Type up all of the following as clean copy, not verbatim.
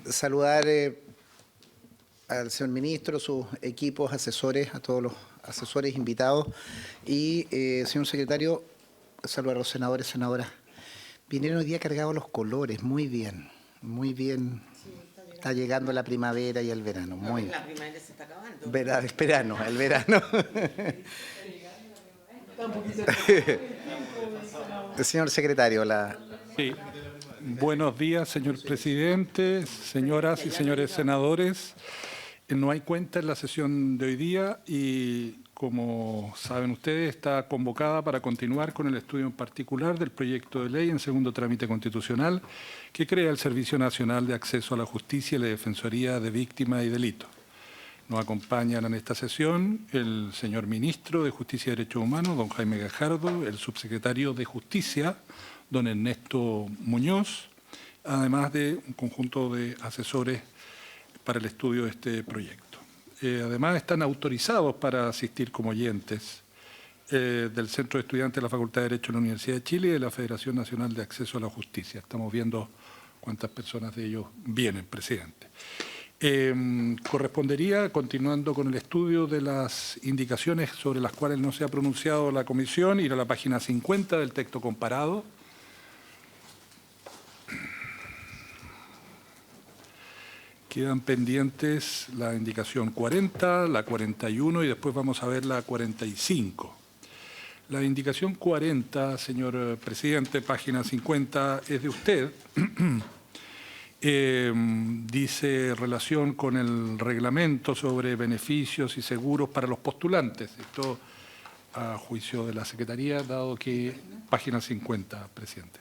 Saludar al señor ministro, sus equipos, asesores, a todos los asesores invitados y, señor secretario, saludar a los senadores, senadoras. Vinieron hoy día cargados los colores, muy bien, muy bien. Está llegando la primavera y el verano, muy bien. La primavera se está acabando. El verano. Señor secretario, Sí. Buenos días, señor presidente, señoras y señores senadores. No hay cuenta en la sesión de hoy día y, como saben ustedes, está convocada para continuar con el estudio en particular del proyecto de ley en segundo trámite constitucional que crea el Servicio Nacional de Acceso a la Justicia y la Defensoría de Víctimas y Delitos. Nos acompañan en esta sesión el señor ministro de Justicia y Derechos Humanos, don Jaime Gajardo, el subsecretario de Justicia, don Ernesto Muñoz, además de un conjunto de asesores para el estudio de este proyecto. Además, están autorizados para asistir como oyentes del Centro de Estudiantes de la Facultad de Derecho de la Universidad de Chile y de la Federación Nacional de Acceso a la Justicia. Estamos viendo cuántas personas de ellos vienen, presidente. Correspondería, continuando con el estudio de las indicaciones sobre las cuales no se ha pronunciado la comisión, ir a la página 50 del texto comparado. Quedan pendientes la indicación 40, la 41 y después vamos a ver la 45. La indicación 40, señor presidente, página 50, es de usted. Dice relación con el reglamento sobre beneficios y seguros para los postulantes. Esto a juicio de la Secretaría, dado que... Página 50, presidente.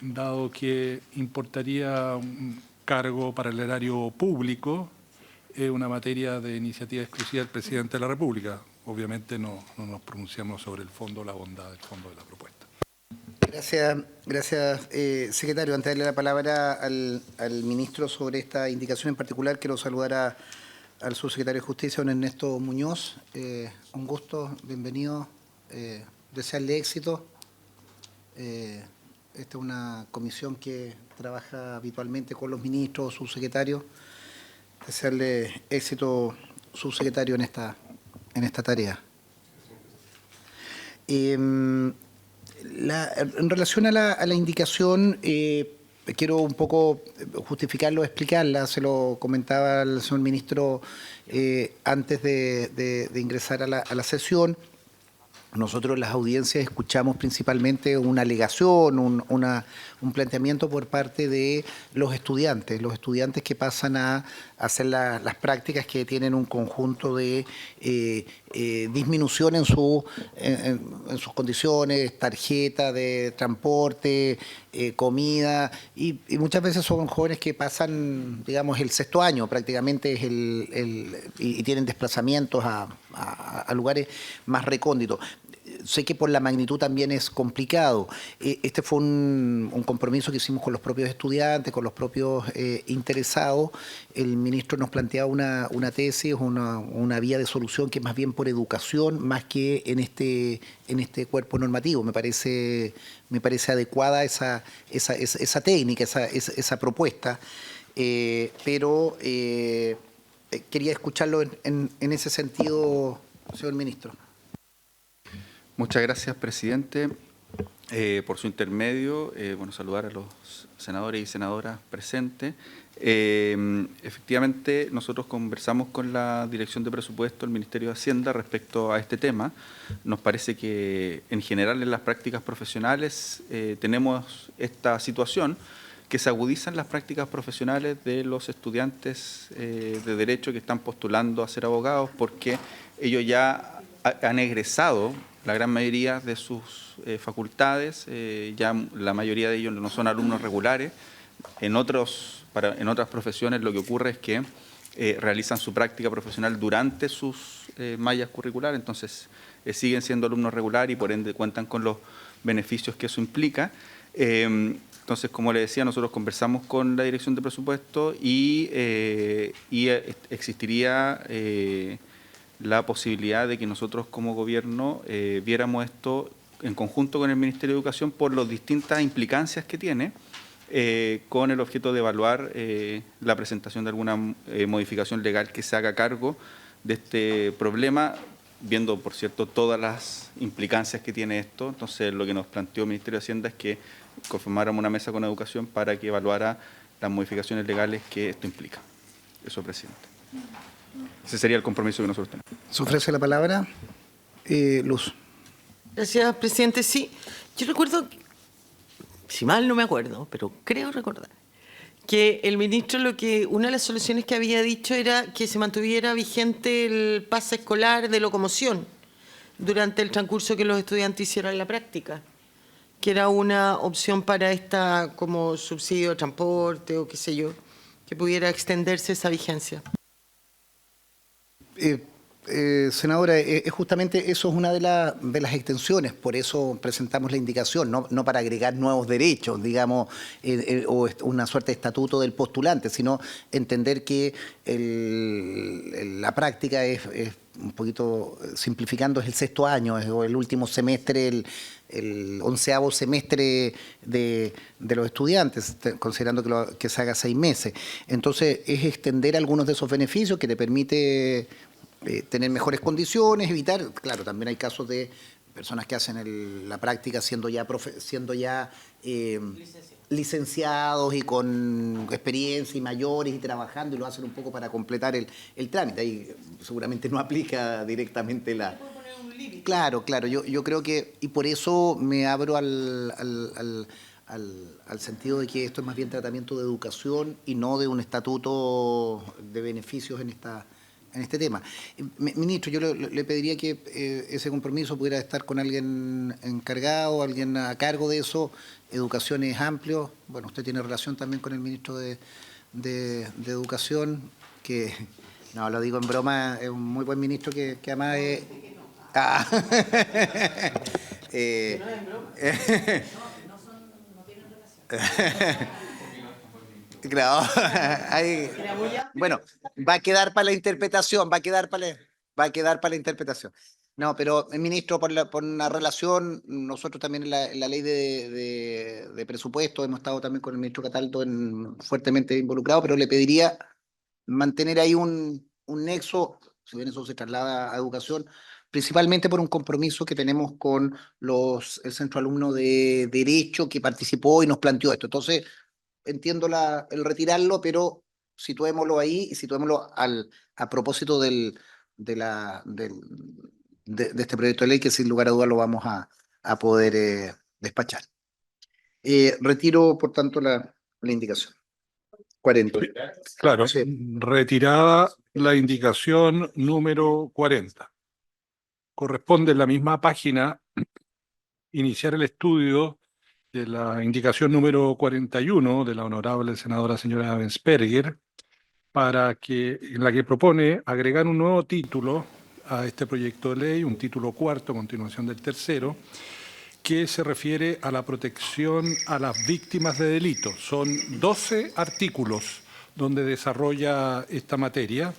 Dado que importaría un cargo para el erario público, es una materia de iniciativa exclusiva del presidente de la República. Obviamente no nos pronunciamos sobre el fondo o la bondad del fondo de la propuesta. Gracias, secretario. Antes de darle la palabra al ministro sobre esta indicación en particular, quiero saludar al subsecretario de Justicia, don Ernesto Muñoz. Un gusto, bienvenido, desearle éxito. Esta es una comisión que trabaja habitualmente con los ministros, subsecretarios. Desearle éxito, subsecretario, en esta tarea. En relación a la indicación, quiero un poco justificarlo, explicarla. Se lo comentaba al señor ministro antes de ingresar a la sesión. Nosotros en las audiencias escuchamos principalmente una alegación, un planteamiento por parte de los estudiantes que pasan a hacer las prácticas, que tienen un conjunto de disminución en sus condiciones, tarjeta de transporte, comida, y muchas veces son jóvenes que pasan, digamos, el sexto año prácticamente, y tienen desplazamientos a lugares más recónditos. Sé que por la magnitud también es complicado. Este fue un compromiso que hicimos con los propios estudiantes, con los propios interesados. El ministro nos planteaba una tesis, una vía de solución que es más bien por educación, más que en este cuerpo normativo. Me parece adecuada esa técnica, esa propuesta, pero quería escucharlo en ese sentido, señor ministro. Muchas gracias, presidente, por su intermedio. Saludar a los senadores y senadoras presentes. Efectivamente, nosotros conversamos con la Dirección de Presupuesto del Ministerio de Hacienda respecto a este tema. Nos parece que, en general, en las prácticas profesionales tenemos esta situación, que se agudizan las prácticas profesionales de los estudiantes de Derecho que están postulando a ser abogados, porque ellos ya han egresado la gran mayoría de sus facultades. Ya la mayoría de ellos no son alumnos regulares. En otras profesiones lo que ocurre es que realizan su práctica profesional durante sus mallas curriculares, entonces siguen siendo alumnos regulares y por ende cuentan con los beneficios que eso implica. Entonces, como le decía, nosotros conversamos con la Dirección de Presupuesto y existiría la posibilidad de que nosotros como gobierno viéramos esto en conjunto con el Ministerio de Educación por las distintas implicancias que tiene con el objeto de evaluar la presentación de alguna modificación legal que se haga cargo de este problema, viendo, por cierto, todas las implicancias que tiene esto. Entonces, lo que nos planteó el Ministerio de Hacienda es que conformáramos una mesa con educación para que evaluara las modificaciones legales que esto implica. Eso, presidente. Ese sería el compromiso que nosotros tenemos. ¿Se ofrece la palabra? Luz. Gracias, presidente. Sí, yo recuerdo, si mal no me acuerdo, pero creo recordar, que el ministro una de las soluciones que había dicho era que se mantuviera vigente el pase escolar de locomoción durante el transcurso que los estudiantes hicieran la práctica, que era una opción para esta como subsidio de transporte o qué sé yo, que pudiera extenderse esa vigencia. Senadora, justamente eso es una de las extensiones, por eso presentamos la indicación, no para agregar nuevos derechos, digamos, o una suerte de estatuto del postulante, sino entender que la práctica es un poquito, simplificando, es el sexto año, es el último semestre, el 11º semestre de los estudiantes, considerando que se haga 6 meses. Entonces, es extender algunos de esos beneficios que te permite tener mejores condiciones, evitar, claro, también hay casos de personas que hacen la práctica siendo ya licenciados y con experiencia y mayores y trabajando y lo hacen un poco para completar el trámite. Ahí seguramente no aplica directamente la... Claro, yo creo que, y por eso me abro al sentido de que esto es más bien tratamiento de educación y no de un estatuto de beneficios en este tema. Ministro, yo le pediría que ese compromiso pudiera estar con alguien encargado, alguien a cargo de eso. Educación es amplio. Bueno, usted tiene relación también con el ministro de Educación, que, no, lo digo en broma, es un muy buen ministro que además es... Ah. Claro, bueno, va a quedar para la interpretación, va a quedar para la interpretación. No, pero ministro, por una relación, nosotros también en la ley de presupuesto hemos estado también con el ministro Cataldo fuertemente involucrado, pero le pediría mantener ahí un nexo, si bien eso se traslada a educación, principalmente por un compromiso que tenemos con el centro alumno de Derecho que participó y nos planteó esto. Entonces, entiendo el retirarlo, pero situémoslo ahí y situémoslo a propósito de este proyecto de ley que sin lugar a dudas lo vamos a poder despachar. Retiro, por tanto, la indicación. 40. Claro, Sí. retirada la indicación número 40. Corresponde en la misma página iniciar el estudio de la indicación número 41 de la honorable senadora señora Bensperger, en la que propone agregar un nuevo título a este proyecto de ley, un título cuarto, a continuación del tercero, que se refiere a la protección a las víctimas de delitos. Son 12 artículos donde desarrolla esta materia.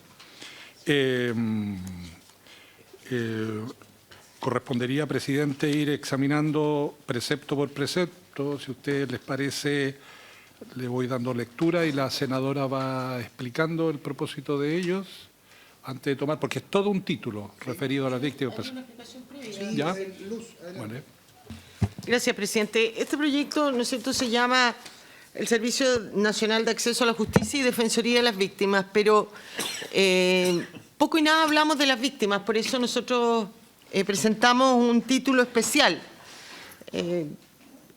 Correspondería, presidente, ir examinando precepto por precepto. Si a ustedes les parece, le voy dando lectura y la senadora va explicando el propósito de ellos antes de tomar, porque es todo un título referido a las víctimas. ¿Ya? Bueno. Gracias, presidente. Este proyecto, ¿no es cierto?, se llama el Servicio Nacional de Acceso a la Justicia y Defensoría de las Víctimas, pero poco y nada hablamos de las víctimas, por eso nosotros presentamos un título especial.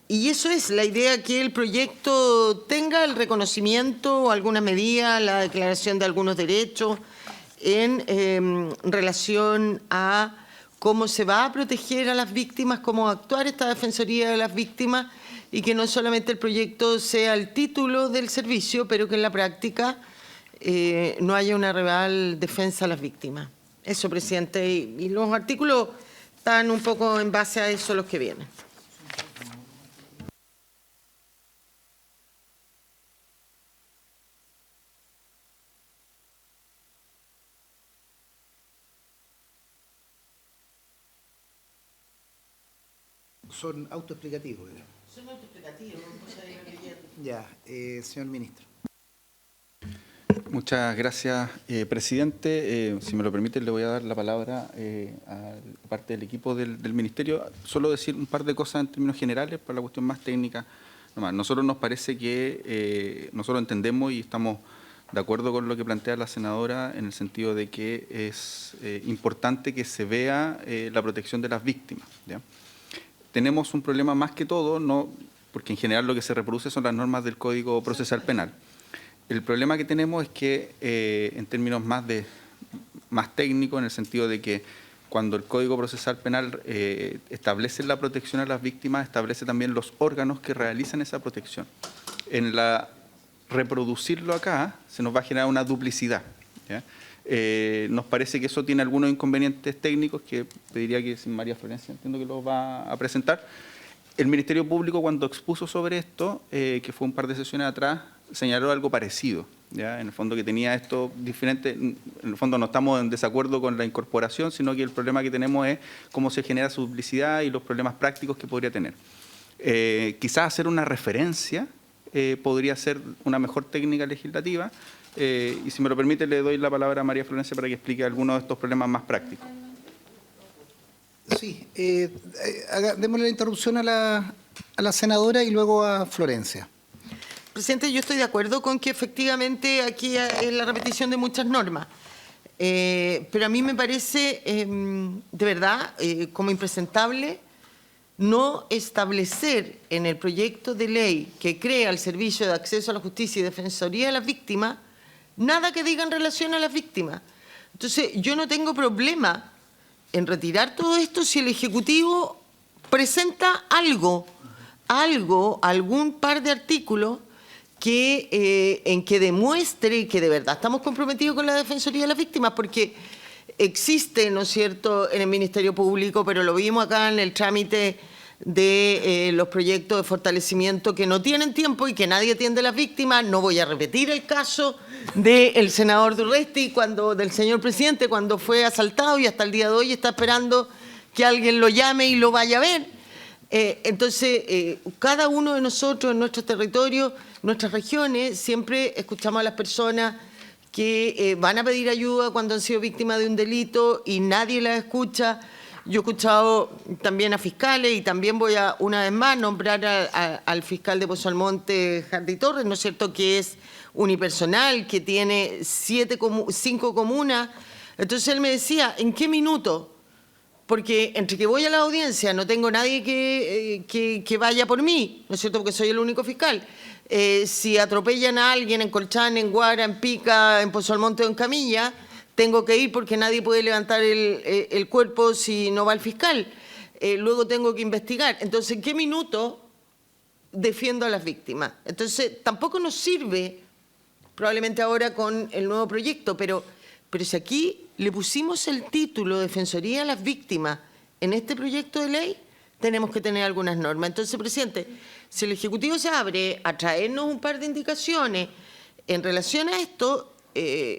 Y eso es la idea, que el proyecto tenga el reconocimiento o alguna medida, la declaración de algunos derechos en relación a cómo se va a proteger a las víctimas, cómo va a actuar esta Defensoría de las Víctimas, y que no solamente el proyecto sea el título del servicio, pero que en la práctica no haya una real defensa a las víctimas. Eso, presidente, y los artículos están un poco en base a eso los que vienen. Son autoexplicativos. Son autoexplicativos. Ya, señor ministro. Muchas gracias, presidente. Si me lo permite, le voy a dar la palabra a parte del equipo del ministerio. Solo decir un par de cosas en términos generales para la cuestión más técnica. Nomás, nosotros nos parece que nosotros entendemos y estamos de acuerdo con lo que plantea la senadora en el sentido de que es importante que se vea la protección de las víctimas, ¿ya? Tenemos un problema más que todo, no, porque en general lo que se reproduce son las normas del Código Procesal Penal. El problema que tenemos es que, en términos más técnicos, en el sentido de que cuando el Código Procesal Penal establece la protección a las víctimas, establece también los órganos que realizan esa protección. En reproducirlo acá, se nos va a generar una duplicidad, ¿ya? Nos parece que eso tiene algunos inconvenientes técnicos que pediría que María Florencia, entiendo que los va a presentar. El Ministerio Público, cuando expuso sobre esto, que fue un par de sesiones atrás, señaló algo parecido, ¿ya? En el fondo que tenía esto diferente. En el fondo no estamos en desacuerdo con la incorporación, sino que el problema que tenemos es cómo se genera su duplicidad y los problemas prácticos que podría tener. Quizás hacer una referencia podría ser una mejor técnica legislativa, y si me lo permite le doy la palabra a María Florencia para que explique algunos de estos problemas más prácticos. Sí, démosle la interrupción a la senadora y luego a Florencia. Presidente, yo estoy de acuerdo con que efectivamente aquí es la repetición de muchas normas, pero a mí me parece de verdad como impresentable no establecer en el proyecto de ley que crea el Servicio de Acceso a la Justicia y Defensoría de las Víctimas nada que diga en relación a las víctimas. Entonces, yo no tengo problema en retirar todo esto si el Ejecutivo presenta algún par de artículos en que demuestre que de verdad estamos comprometidos con la Defensoría de las Víctimas, porque existe, ¿no es cierto?, en el Ministerio Público, pero lo vimos acá en el trámite de los proyectos de fortalecimiento que no tienen tiempo y que nadie atiende a las víctimas. No voy a repetir el caso del senador Durresti, del señor presidente, cuando fue asaltado y hasta el día de hoy está esperando que alguien lo llame y lo vaya a ver. Entonces, cada uno de nosotros en nuestro territorio, nuestras regiones, siempre escuchamos a las personas que van a pedir ayuda cuando han sido víctimas de un delito y nadie las escucha. Yo he escuchado también a fiscales y también voy a, una vez más, nombrar al fiscal de Pozo Almonte, Hardy Torres, ¿no es cierto?, que es unipersonal, que tiene 5 comunas. Entonces él me decía, ¿en qué minuto? Porque entre que voy a la audiencia no tengo nadie que vaya por mí, ¿no es cierto?, porque soy el único fiscal. Si atropellan a alguien en Colchán, en Guara, en Pica, en Pozo Almonte o en Camilla, tengo que ir porque nadie puede levantar el cuerpo si no va el fiscal. Luego tengo que investigar. Entonces, ¿en qué minuto defiendo a las víctimas? Entonces, tampoco nos sirve, probablemente ahora con el nuevo proyecto, pero si aquí le pusimos el título Defensoría a las Víctimas en este proyecto de ley, tenemos que tener algunas normas. Entonces, presidente, si el Ejecutivo se abre a traernos un par de indicaciones en relación a esto,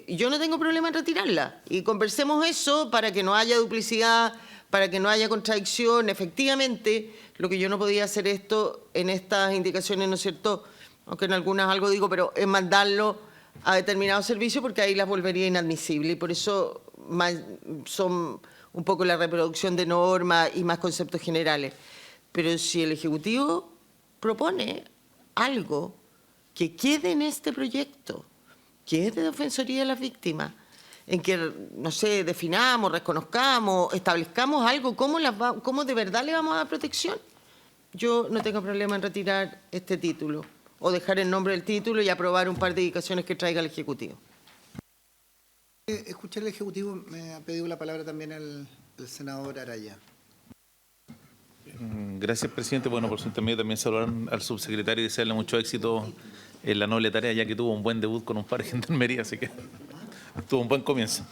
yo no tengo problema en retirarla. Y conversemos eso para que no haya duplicidad, para que no haya contradicción. Efectivamente, lo que yo no podía hacer esto en estas indicaciones, ¿no es cierto?, aunque en algunas algo digo, pero es mandarlo a determinados servicios porque ahí las volvería inadmisibles. Y por eso son un poco la reproducción de normas y más conceptos generales. Pero si el Ejecutivo propone algo que quede en este proyecto, que es de Defensoría de las Víctimas, en que, no sé, definamos, reconozcamos, establezcamos algo, cómo de verdad le vamos a dar protección, yo no tengo problema en retirar este título o dejar el nombre del título y aprobar un par de indicaciones que traiga el Ejecutivo. Escuché el Ejecutivo, me ha pedido la palabra también el senador Araya. Gracias, presidente. Bueno, por su intermedio también saludar al subsecretario y desearle mucho éxito en la noble tarea, ya que tuvo un buen debut con un par de gendarmería, así que tuvo un buen comienzo.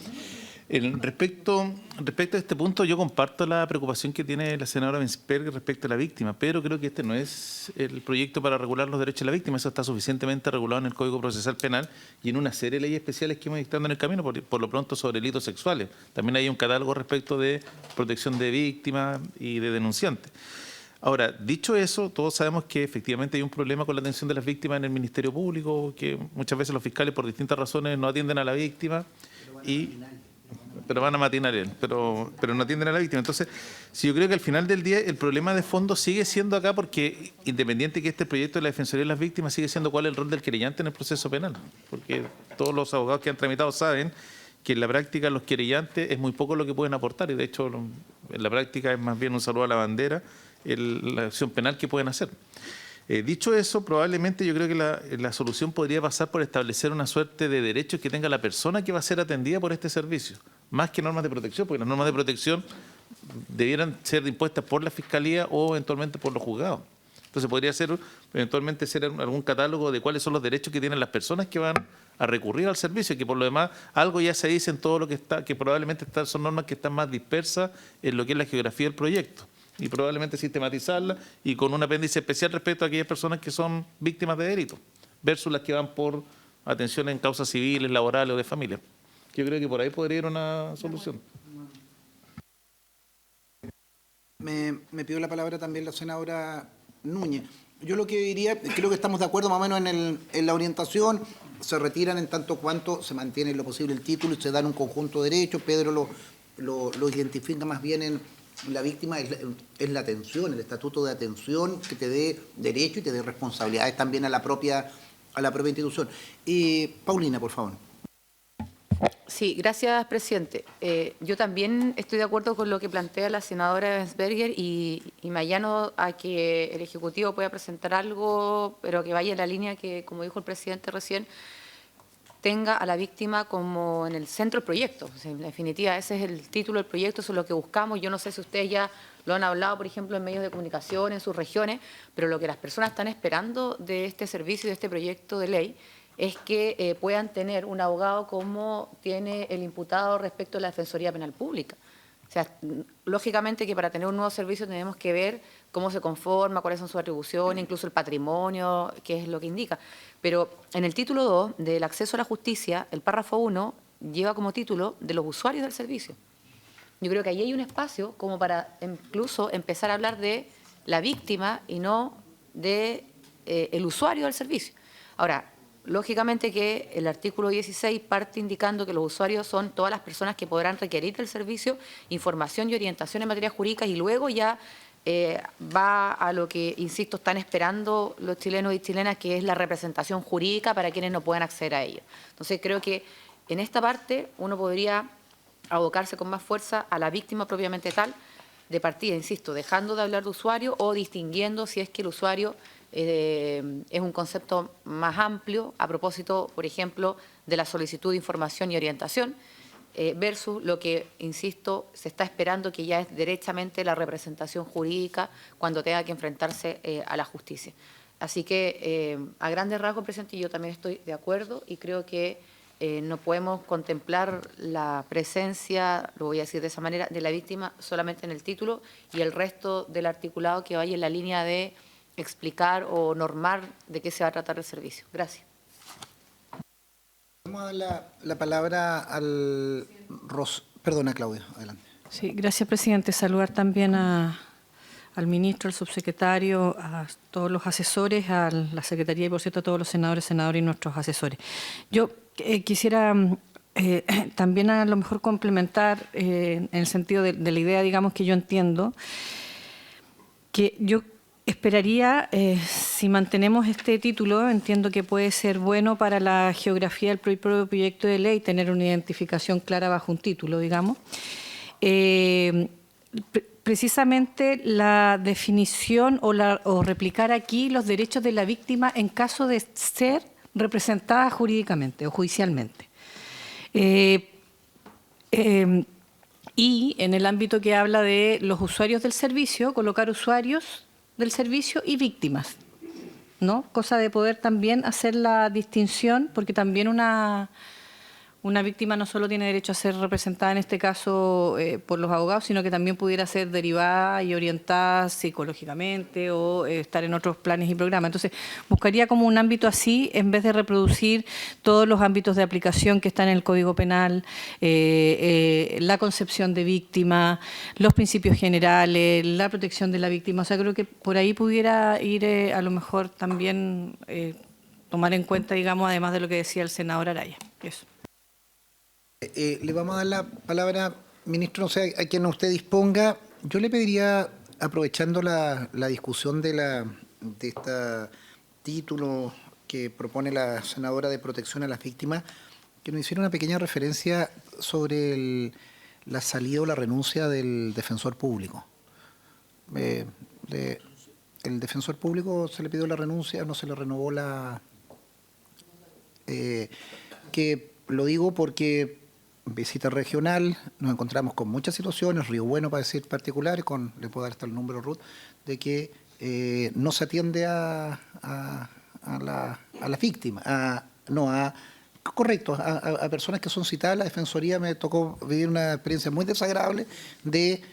Respecto a este punto, yo comparto la preocupación que tiene la senadora Bensberg respecto a la víctima, pero creo que este no es el proyecto para regular los derechos de la víctima. Eso está suficientemente regulado en el Código Procesal Penal y en una serie de leyes especiales que hemos dictado en el camino, por lo pronto sobre delitos sexuales. También hay un catálogo respecto de protección de víctimas y de denunciantes. Ahora, dicho eso, todos sabemos que efectivamente hay un problema con la atención de las víctimas en el Ministerio Público, que muchas veces los fiscales por distintas razones no atienden a la víctima pero van a matinar él, pero no atienden a la víctima. Entonces, sí, yo creo que al final del día el problema de fondo sigue siendo acá, porque independiente que este proyecto de la Defensoría de las Víctimas sigue siendo cuál es el rol del querellante en el proceso penal, porque todos los abogados que han tramitado saben que en la práctica los querellantes es muy poco lo que pueden aportar, y de hecho en la práctica es más bien un saludo a la bandera la acción penal que pueden hacer. Dicho eso, probablemente yo creo que la solución podría pasar por establecer una suerte de derechos que tenga la persona que va a ser atendida por este servicio, más que normas de protección, porque las normas de protección debieran ser impuestas por la Fiscalía o eventualmente por los juzgados. Entonces podría ser eventualmente ser algún catálogo de cuáles son los derechos que tienen las personas que van a recurrir al servicio, que por lo demás algo ya se dice en todo lo que está, que probablemente son normas que están más dispersas en lo que es la geografía del proyecto, y probablemente sistematizarla y con un apéndice especial respecto a aquellas personas que son víctimas de delitos, versus las que van por atención en causas civiles, laborales o de familia. Yo creo que por ahí podría ir una solución. Me pidió la palabra también la senadora Núñez. Yo lo que diría, creo que estamos de acuerdo más o menos en la orientación, se retiran en tanto cuanto se mantiene lo posible el título y se dan un conjunto de derechos. Pedro lo identifica más bien en la víctima, es la atención, el estatuto de atención que te dé derecho y te dé responsabilidades también a la propia institución. Paulina, por favor. Sí, gracias, presidente. Yo también estoy de acuerdo con lo que plantea la senadora Bensberger y me allano a que el Ejecutivo pueda presentar algo, pero que vaya en la línea que, como dijo el presidente recién, tenga a la víctima como en el centro del proyecto. O sea, en definitiva, ese es el título del proyecto, eso es lo que buscamos. Yo no sé si ustedes ya lo han hablado, por ejemplo, en medios de comunicación, en sus regiones, pero lo que las personas están esperando de este servicio y de este proyecto de ley es que puedan tener un abogado como tiene el imputado respecto a la Defensoría Penal Pública. O sea, lógicamente que para tener un nuevo servicio tenemos que ver cómo se conforma, cuáles son sus atribuciones, incluso el patrimonio, qué es lo que indica. Pero en el título 2 del acceso a la justicia, el párrafo 1 lleva como título de los usuarios del servicio. Yo creo que ahí hay un espacio como para incluso empezar a hablar de la víctima y no de el usuario del servicio. Ahora, lógicamente que el artículo 16 parte indicando que los usuarios son todas las personas que podrán requerir del servicio información y orientación en materia jurídica, y luego ya va a lo que, insisto, están esperando los chilenos y chilenas, que es la representación jurídica para quienes no puedan acceder a ello. Entonces creo que en esta parte uno podría abocarse con más fuerza a la víctima propiamente tal, de partida, insisto, dejando de hablar de usuario o distinguiendo si es que el usuario es un concepto más amplio a propósito, por ejemplo, de la solicitud de información y orientación, versus lo que, insisto, se está esperando, que ya es derechamente la representación jurídica cuando tenga que enfrentarse a la justicia. Así que, a grandes rasgos, presidente, yo también estoy de acuerdo y creo que no podemos contemplar la presencia, lo voy a decir de esa manera, de la víctima solamente en el título, y el resto del articulado que vaya en la línea de explicar o normar de qué se va a tratar el servicio. Gracias. Vamos a dar la palabra al... Perdona, Claudia, adelante. Sí, gracias, presidente. Saludar también al ministro, al subsecretario, a todos los asesores, a la Secretaría y, por cierto, a todos los senadores y nuestros asesores. Yo quisiera también a lo mejor complementar en el sentido de la idea, digamos, que yo entiendo, que yo esperaría, si mantenemos este título, entiendo que puede ser bueno para la geografía del propio proyecto de ley, tener una identificación clara bajo un título, digamos. Precisamente la definición o replicar aquí los derechos de la víctima en caso de ser representada jurídicamente o judicialmente. Y en el ámbito que habla de los usuarios del servicio, colocar usuarios del servicio y víctimas, ¿no? Cosa de poder también hacer la distinción, porque también una una víctima no solo tiene derecho a ser representada en este caso por los abogados, sino que también pudiera ser derivada y orientada psicológicamente o estar en otros planes y programas. Entonces, buscaría como un ámbito así, en vez de reproducir todos los ámbitos de aplicación que están en el Código Penal, la concepción de víctima, los principios generales, la protección de la víctima. O sea, creo que por ahí pudiera ir a lo mejor también tomar en cuenta, digamos, además de lo que decía el senador Araya. Eso. Le vamos a dar la palabra, ministro, no sé, a quien usted disponga. Yo le pediría, aprovechando la discusión de este título que propone la senadora de protección a las víctimas, que nos hiciera una pequeña referencia sobre la salida o la renuncia del defensor público. El defensor público se le pidió la renuncia, no se le renovó que lo digo porque visita regional, nos encontramos con muchas situaciones, Río Bueno para decir particulares, le puedo dar hasta el número RUT, de que no se atiende a las víctimas, a personas que son citadas. La Defensoría me tocó vivir una experiencia muy desagradable de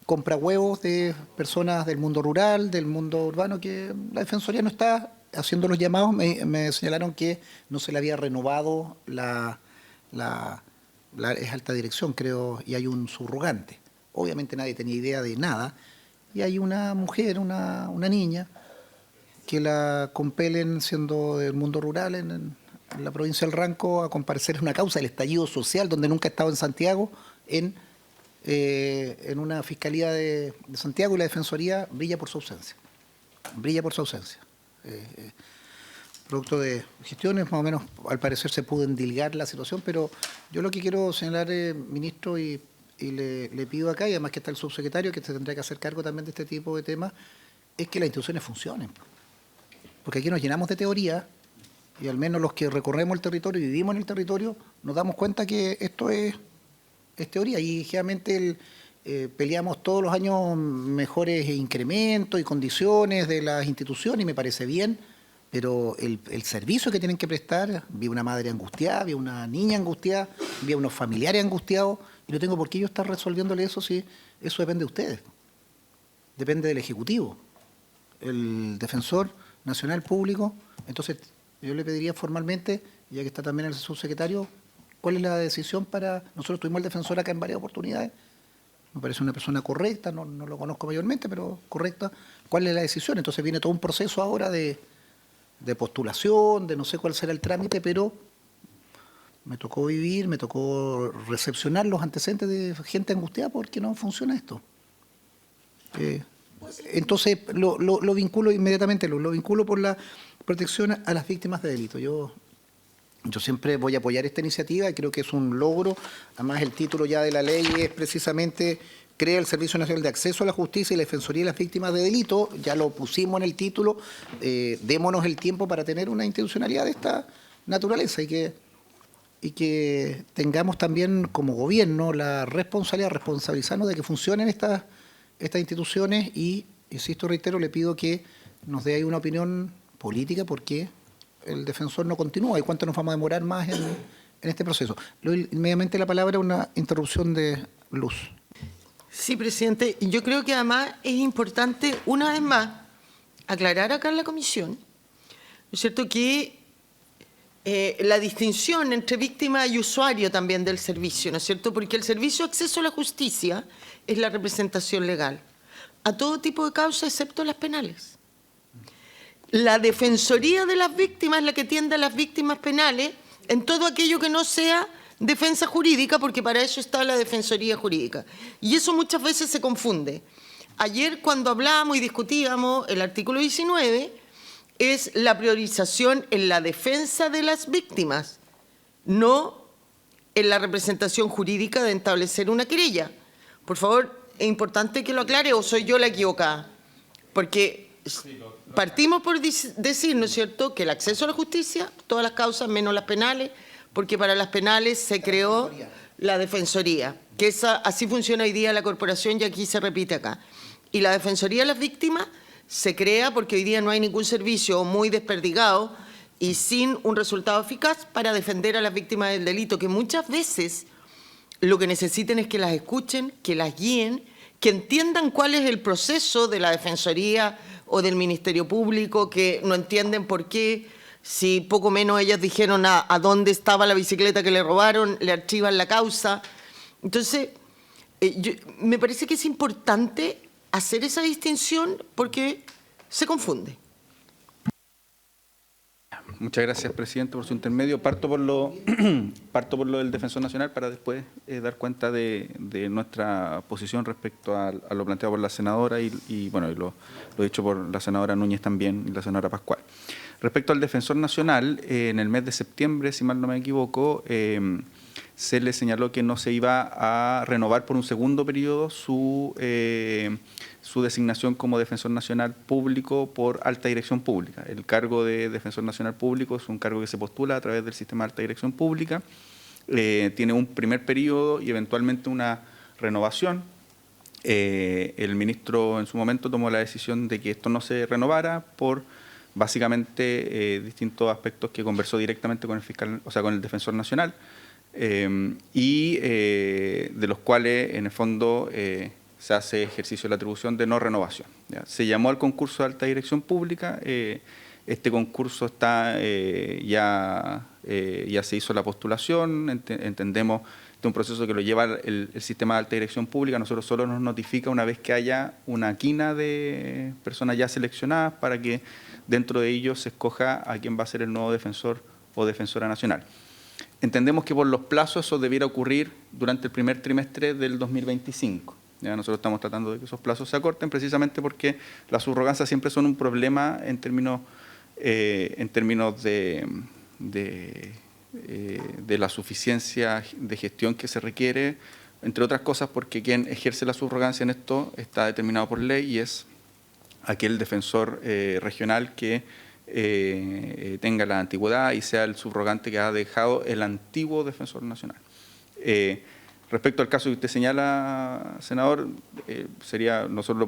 compra huevos de personas del mundo rural, del mundo urbano, que la Defensoría no está haciendo los llamados. Me señalaron que no se le había renovado es alta dirección, creo, y hay un subrogante. Obviamente nadie tenía idea de nada, y hay una mujer, una niña, que la compelen, siendo del mundo rural, en la provincia del Ranco, a comparecer en una causa del estallido social, donde nunca ha estado en Santiago, en una fiscalía de Santiago, y la Defensoría brilla por su ausencia. Producto de gestiones, más o menos, al parecer se pudo endilgar la situación, pero yo lo que quiero señalar, ministro, y le pido acá, y además que está el subsecretario, que se tendrá que hacer cargo también de este tipo de temas, es que las instituciones funcionen. Porque aquí nos llenamos de teoría, y al menos los que recorremos el territorio y vivimos en el territorio, nos damos cuenta que esto es teoría, y generalmente peleamos todos los años mejores incrementos y condiciones de las instituciones, y me parece bien, pero el servicio que tienen que prestar, vi una madre angustiada, vi una niña angustiada, vi a unos familiares angustiados, y no tengo por qué yo estar resolviéndole eso si eso depende de ustedes, depende del Ejecutivo, el Defensor Nacional Público. Entonces yo le pediría formalmente, ya que está también el subsecretario, ¿cuál es la decisión para...? Nosotros tuvimos al defensor acá en varias oportunidades, me parece una persona correcta, no lo conozco mayormente, pero correcta. ¿Cuál es la decisión? Entonces viene todo un proceso ahora de postulación, de no sé cuál será el trámite, pero me tocó recepcionar los antecedentes de gente angustiada porque no funciona esto. Entonces lo vinculo inmediatamente, lo vinculo por la protección a las víctimas de delito. Yo siempre voy a apoyar esta iniciativa y creo que es un logro. Además, el título ya de la ley es precisamente: crea el Servicio Nacional de Acceso a la Justicia y la Defensoría de las Víctimas de Delito. Ya lo pusimos en el título. Démonos el tiempo para tener una institucionalidad de esta naturaleza y que tengamos también como gobierno la responsabilidad, responsabilizarnos de que funcionen estas instituciones. Y, insisto, reitero, le pido que nos dé ahí una opinión política porque el defensor no continúa y cuánto nos vamos a demorar más en este proceso. Le doy inmediatamente la palabra a una interrupción de luz. Sí, presidente. Yo creo que además es importante, una vez más, aclarar acá en la comisión, ¿no es cierto?, que la distinción entre víctima y usuario también del servicio, ¿no es cierto?, porque el servicio de acceso a la justicia es la representación legal a todo tipo de causas excepto las penales. La Defensoría de las Víctimas es la que atiende a las víctimas penales en todo aquello que no sea defensa jurídica, porque para eso está la Defensoría Jurídica. Y eso muchas veces se confunde. Ayer, cuando hablábamos y discutíamos el artículo 19, es la priorización en la defensa de las víctimas, no en la representación jurídica de establecer una querella. Por favor, es importante que lo aclare, o soy yo la equivocada. Porque partimos por decir, ¿no es cierto?, que el acceso a la justicia, todas las causas menos las penales, porque para las penales se creó la Defensoría, que así funciona hoy día la corporación y aquí se repite acá. Y la Defensoría de las Víctimas se crea porque hoy día no hay ningún servicio muy desperdigado y sin un resultado eficaz para defender a las víctimas del delito, que muchas veces lo que necesitan es que las escuchen, que las guíen, que entiendan cuál es el proceso de la Defensoría o del Ministerio Público, que no entienden por qué, si poco menos ellas dijeron a dónde estaba la bicicleta que le robaron, le archivan la causa. Entonces, me parece que es importante hacer esa distinción porque se confunde. Muchas gracias, presidente, por su intermedio. Parto por lo del Defensor Nacional para después dar cuenta de nuestra posición respecto a lo planteado por la senadora y lo dicho por la senadora Núñez también y la senadora Pascual. Respecto al Defensor Nacional, en el mes de septiembre, si mal no me equivoco, se le señaló que no se iba a renovar por un segundo periodo su designación como Defensor Nacional Público por alta dirección pública. El cargo de Defensor Nacional Público es un cargo que se postula a través del sistema de alta dirección pública, tiene un primer periodo y eventualmente una renovación. El ministro en su momento tomó la decisión de que esto no se renovara por básicamente distintos aspectos que conversó directamente con el fiscal, o sea, con el Defensor Nacional, y de los cuales en el fondo se hace ejercicio de la atribución de no renovación. ¿Ya? Se llamó al concurso de alta dirección pública, este concurso está ya se hizo la postulación, entendemos que es un proceso que lo lleva el sistema de alta dirección pública, nosotros solo nos notifica una vez que haya una quina de personas ya seleccionadas para que dentro de ellos se escoja a quién va a ser el nuevo defensor o defensora nacional. Entendemos que por los plazos eso debiera ocurrir durante el primer trimestre del 2025. Ya nosotros estamos tratando de que esos plazos se acorten precisamente porque las subrogancias siempre son un problema en términos de la suficiencia de gestión que se requiere, entre otras cosas porque quien ejerce la subrogancia en esto está determinado por ley y es aquel defensor regional que tenga la antigüedad y sea el subrogante que ha dejado el antiguo Defensor Nacional. Respecto al caso que usted señala, senador, nosotros lo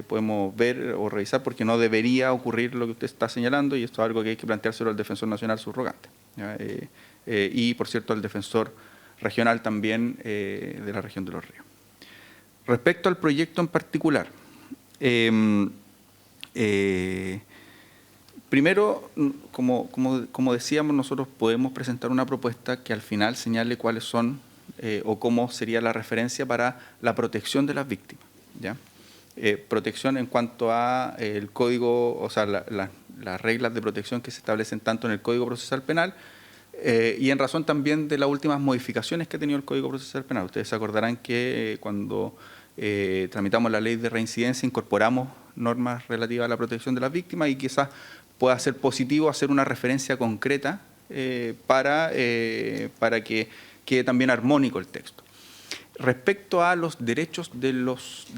podemos ver o revisar porque no debería ocurrir lo que usted está señalando y esto es algo que hay que planteárselo al Defensor Nacional subrogante. Y, por cierto, al Defensor Regional también de la región de Los Ríos. Respecto al proyecto en particular, primero, como decíamos, nosotros podemos presentar una propuesta que al final señale cuáles son o cómo sería la referencia para la protección de las víctimas. ¿Ya? Protección en cuanto a el código, o sea, las reglas de protección que se establecen tanto en el Código Procesal Penal y en razón también de las últimas modificaciones que ha tenido el Código Procesal Penal. Ustedes se acordarán que cuando tramitamos la ley de reincidencia incorporamos normas relativas a la protección de las víctimas y quizás pueda ser positivo hacer una referencia concreta para que quede también armónico el texto. Respecto a los derechos de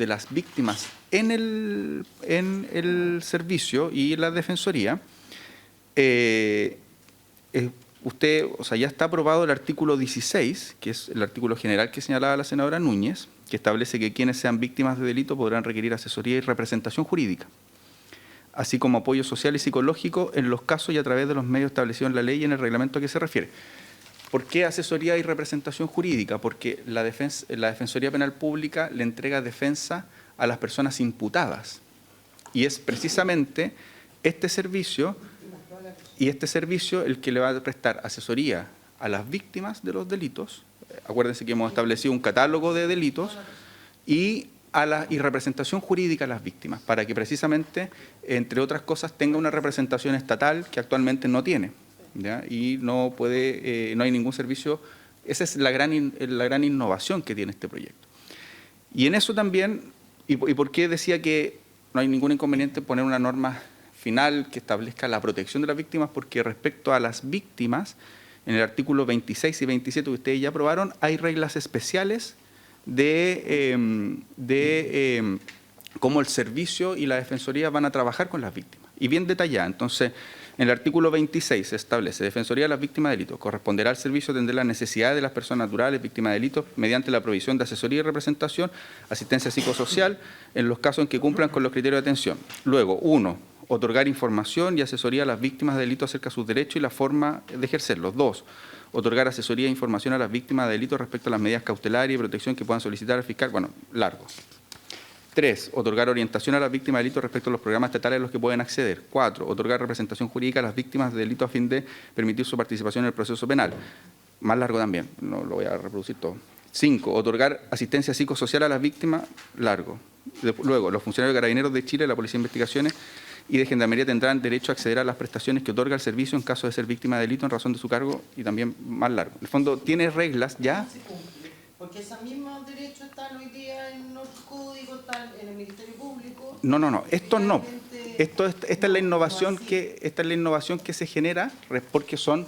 las víctimas en el servicio y la defensoría, ya está aprobado el artículo 16, que es el artículo general que señalaba la senadora Núñez, que establece que quienes sean víctimas de delito podrán requerir asesoría y representación jurídica, así como apoyo social y psicológico en los casos y a través de los medios establecidos en la ley y en el reglamento a que se refiere. ¿Por qué asesoría y representación jurídica? Porque la Defensoría Penal Pública le entrega defensa a las personas imputadas. Y es precisamente este servicio el que le va a prestar asesoría a las víctimas de los delitos. Acuérdense que hemos establecido un catálogo de delitos y representación jurídica a las víctimas, para que precisamente, entre otras cosas, tenga una representación estatal que actualmente no tiene. ¿Ya? Y no hay ningún servicio. Esa es la gran innovación que tiene este proyecto. Y en eso también, y por qué decía que no hay ningún inconveniente en poner una norma final que establezca la protección de las víctimas, porque respecto a las víctimas, en el artículo 26 y 27 que ustedes ya aprobaron, hay reglas especiales de cómo el servicio y la defensoría van a trabajar con las víctimas, y bien detallada. Entonces, en el artículo 26 se establece: Defensoría de las Víctimas de Delitos. Corresponderá al servicio atender las necesidades de las personas naturales víctimas de delitos mediante la provisión de asesoría y representación, asistencia psicosocial en los casos en que cumplan con los criterios de atención. Luego, 1. otorgar información y asesoría a las víctimas de delitos acerca de sus derechos y la forma de ejercerlos. 2, otorgar asesoría e información a las víctimas de delitos respecto a las medidas cautelares y protección que puedan solicitar al fiscal. Bueno, largo. 3, otorgar orientación a las víctimas de delitos respecto a los programas estatales a los que pueden acceder. 4, otorgar representación jurídica a las víctimas de delitos a fin de permitir su participación en el proceso penal. Más largo también, no lo voy a reproducir todo. 5, otorgar asistencia psicosocial a las víctimas, largo. Luego, los funcionarios de Carabineros de Chile, la Policía de Investigaciones y de Gendarmería tendrán derecho a acceder a las prestaciones que otorga el servicio en caso de ser víctima de delito en razón de su cargo, y también más largo. En el fondo, tiene reglas ya. Porque esos mismos derechos están hoy día en los códigos, están en el Ministerio Público. No, esto no. Esta es la innovación que se genera, porque son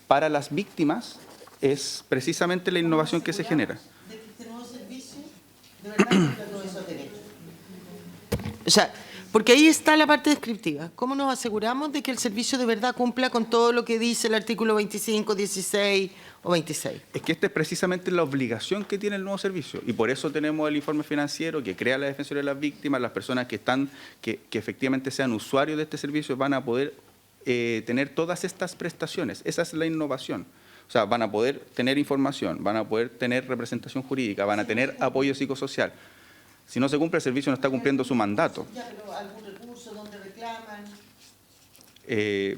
para las víctimas, es precisamente la innovación que se genera. De que este nuevo servicio de verdad cumpla todos esos derechos. O sea, porque ahí está la parte descriptiva. ¿Cómo nos aseguramos de que el servicio de verdad cumpla con todo lo que dice el artículo 25, 16 o 26? Es que esta es precisamente la obligación que tiene el nuevo servicio, y por eso tenemos el informe financiero que crea la Defensoría de las Víctimas. Las personas que efectivamente sean usuarios de este servicio van a poder tener todas estas prestaciones. Esa es la innovación. O sea, van a poder tener información, van a poder tener representación jurídica, van a tener apoyo psicosocial. Si no se cumple, el servicio no está cumpliendo su mandato. Ya, pero algún recurso donde reclaman.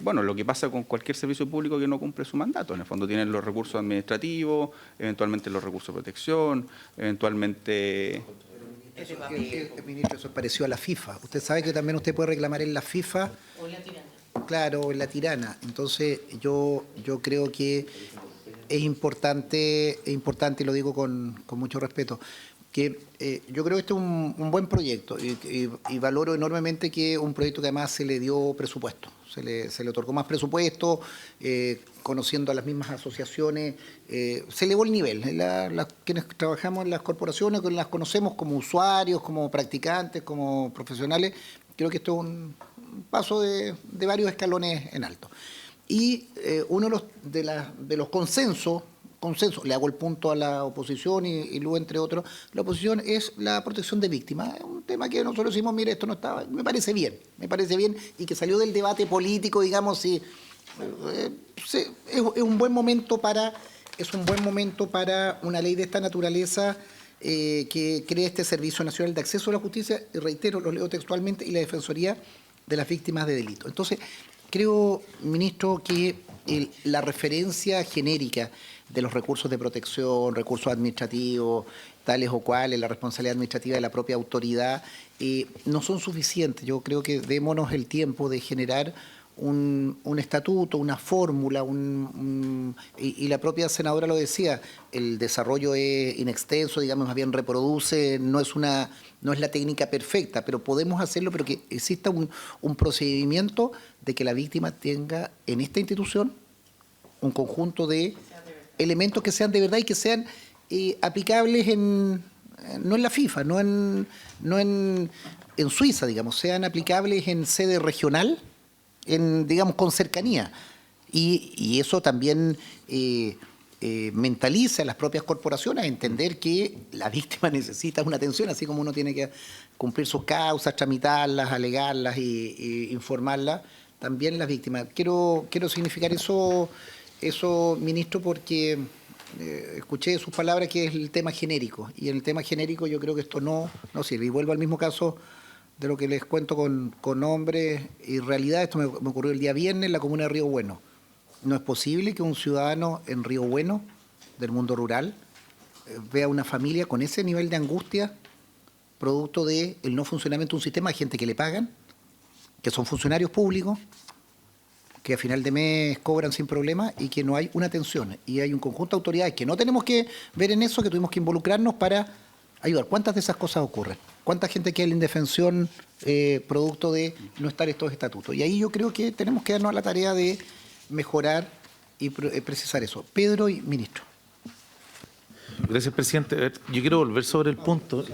Bueno, lo que pasa con cualquier servicio público que no cumple su mandato. En el fondo tienen los recursos administrativos, eventualmente los recursos de protección, eventualmente... Ministro, eso es parecido a la FIFA. Usted sabe que también usted puede reclamar en la FIFA. O en la tirana. Claro, en la tirana. Entonces, yo creo que es importante, y lo digo con mucho respeto, que yo creo que este es un buen proyecto y valoro enormemente que un proyecto que además se le dio presupuesto, se le otorgó más presupuesto, conociendo a las mismas asociaciones, se elevó el nivel. Quienes trabajamos en las corporaciones, que las conocemos como usuarios, como practicantes, como profesionales, creo que esto es un paso de varios escalones en alto. Y uno de los consensos, le hago el punto a la oposición y luego, entre otros, la oposición es la protección de víctimas. Es un tema que nosotros decimos, mire, esto no estaba, me parece bien, y que salió del debate político, digamos, es un buen momento para una ley de esta naturaleza que cree este Servicio Nacional de Acceso a la Justicia, y reitero, lo leo textualmente, y la Defensoría de las Víctimas de Delito. Entonces, creo, ministro, que la referencia genérica de los recursos de protección, recursos administrativos, tales o cuales, la responsabilidad administrativa de la propia autoridad, no son suficientes. Yo creo que démonos el tiempo de generar un estatuto, una fórmula, y la propia senadora lo decía, el desarrollo es inextenso, digamos, más bien reproduce, no es la técnica perfecta, pero podemos hacerlo, pero que exista un procedimiento de que la víctima tenga en esta institución un conjunto de elementos que sean de verdad y que sean aplicables no en la FIFA, no en Suiza, digamos, sean aplicables en sede regional, digamos, con cercanía. Y eso también mentaliza a las propias corporaciones a entender que la víctima necesita una atención, así como uno tiene que cumplir sus causas, tramitarlas, alegarlas y informarlas, también las víctimas. Quiero significar eso, ministro, porque escuché sus palabras, que es el tema genérico, y en el tema genérico yo creo que esto no sirve. Y vuelvo al mismo caso de lo que les cuento con nombres y realidad. Esto me ocurrió el día viernes en la comuna de Río Bueno. No es posible que un ciudadano en Río Bueno, del mundo rural, vea una familia con ese nivel de angustia, producto del no funcionamiento de un sistema de gente que le pagan, que son funcionarios públicos, que a final de mes cobran sin problema y que no hay una atención. Y hay un conjunto de autoridades que no tenemos que ver en eso, que tuvimos que involucrarnos para ayudar. ¿Cuántas de esas cosas ocurren? ¿Cuánta gente queda en la indefensión producto de no estar estos estatutos? Y ahí yo creo que tenemos que darnos a la tarea de mejorar y precisar eso. Pedro y ministro. Gracias, presidente. Yo quiero volver sobre el punto.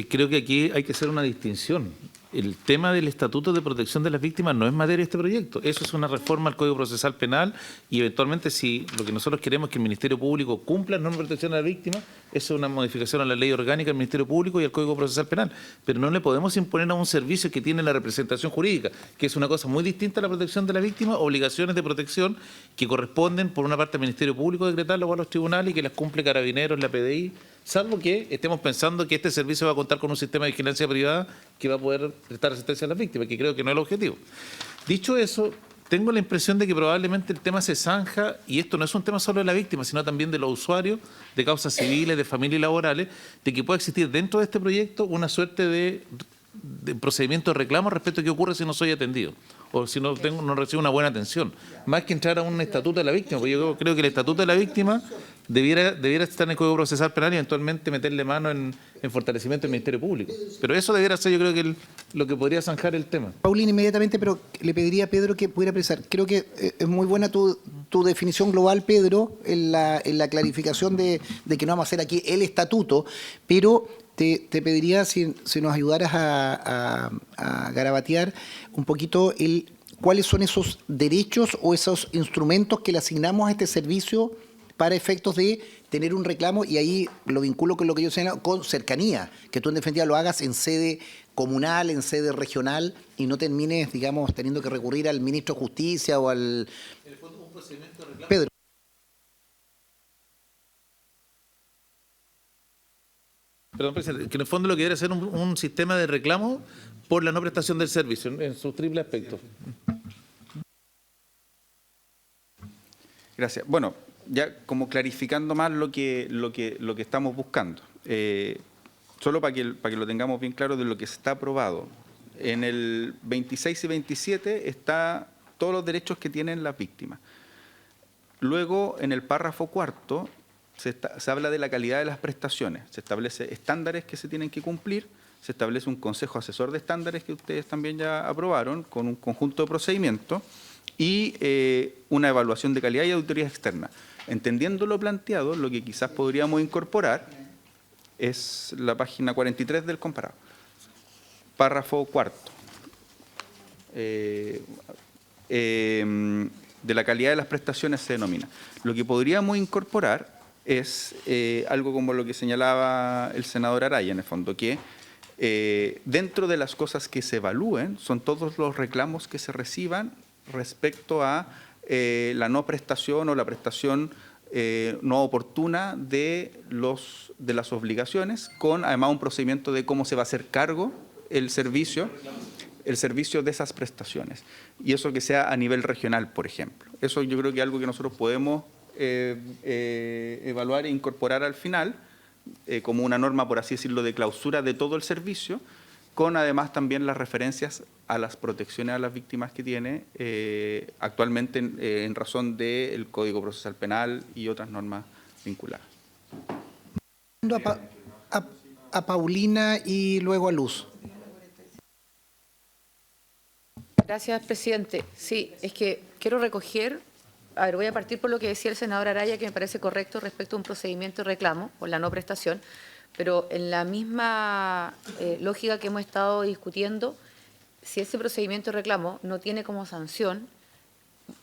Creo que aquí hay que hacer una distinción El tema del Estatuto de Protección de las Víctimas no es materia de este proyecto. Eso es una reforma al Código Procesal Penal y eventualmente si lo que nosotros queremos es que el Ministerio Público cumpla las normas de protección a las víctimas, eso es una modificación a la ley orgánica del Ministerio Público y al Código Procesal Penal. Pero no le podemos imponer a un servicio que tiene la representación jurídica, que es una cosa muy distinta a la protección de la víctima, obligaciones de protección que corresponden por una parte al Ministerio Público decretarlo o a los tribunales y que las cumple Carabineros, la PDI, salvo que estemos pensando que este servicio va a contar con un sistema de vigilancia privada que va a poder prestar asistencia a las víctimas, que creo que no es el objetivo. Dicho eso, tengo la impresión de que probablemente el tema se zanja, y esto no es un tema solo de la víctima, sino también de los usuarios, de causas civiles, de familias y laborales, de que pueda existir dentro de este proyecto una suerte de procedimiento de reclamo respecto a qué ocurre si no soy atendido o si no recibo una buena atención, más que entrar a un estatuto de la víctima, porque yo creo que el estatuto de la víctima debiera estar en el Código Procesal Penal y eventualmente meterle mano en fortalecimiento del Ministerio Público. Pero eso debiera ser, yo creo que lo que podría zanjar el tema. Paulina, inmediatamente, pero le pediría a Pedro que pudiera precisar. Creo que es muy buena tu definición global, Pedro, en la clarificación de que no vamos a hacer aquí el estatuto, pero te pediría si nos ayudaras a garabatear un poquito cuáles son esos derechos o esos instrumentos que le asignamos a este servicio para efectos de tener un reclamo, y ahí lo vinculo con lo que yo señalo, con cercanía, que tú en definitiva lo hagas en sede comunal, en sede regional, y no termines, digamos, teniendo que recurrir al ministro de Justicia o al... Pedro. Perdón, presidente, que en el fondo lo que debe ser un sistema de reclamo por la no prestación del servicio, en sus triples aspectos. Gracias. Bueno, ya como clarificando más lo que estamos buscando, solo para que lo tengamos bien claro de lo que está aprobado. En el 26 y 27 está todos los derechos que tienen las víctimas. Luego, en el párrafo cuarto, se habla de la calidad de las prestaciones, se establece estándares que se tienen que cumplir, se establece un consejo asesor de estándares que ustedes también ya aprobaron con un conjunto de procedimientos y una evaluación de calidad y auditoría externa. Entendiendo lo planteado, lo que quizás podríamos incorporar es la página 43 del comparado. Párrafo cuarto. De la calidad de las prestaciones se denomina. Lo que podríamos incorporar es algo como lo que señalaba el senador Araya, en el fondo, que dentro de las cosas que se evalúen son todos los reclamos que se reciban respecto a la no prestación o la prestación no oportuna de las obligaciones, con además un procedimiento de cómo se va a hacer cargo el servicio de esas prestaciones. Y eso que sea a nivel regional, por ejemplo. Eso yo creo que es algo que nosotros podemos evaluar e incorporar al final, como una norma, por así decirlo, de clausura de todo el servicio, con además también las referencias a las protecciones a las víctimas que tiene actualmente en razón del Código Procesal Penal y otras normas vinculadas. A Paulina y luego a Luz. Gracias, presidente. Sí, es que quiero recoger, voy a partir por lo que decía el senador Araya, que me parece correcto respecto a un procedimiento de reclamo por la no prestación, pero en la misma lógica que hemos estado discutiendo, si ese procedimiento de reclamo no tiene como sanción,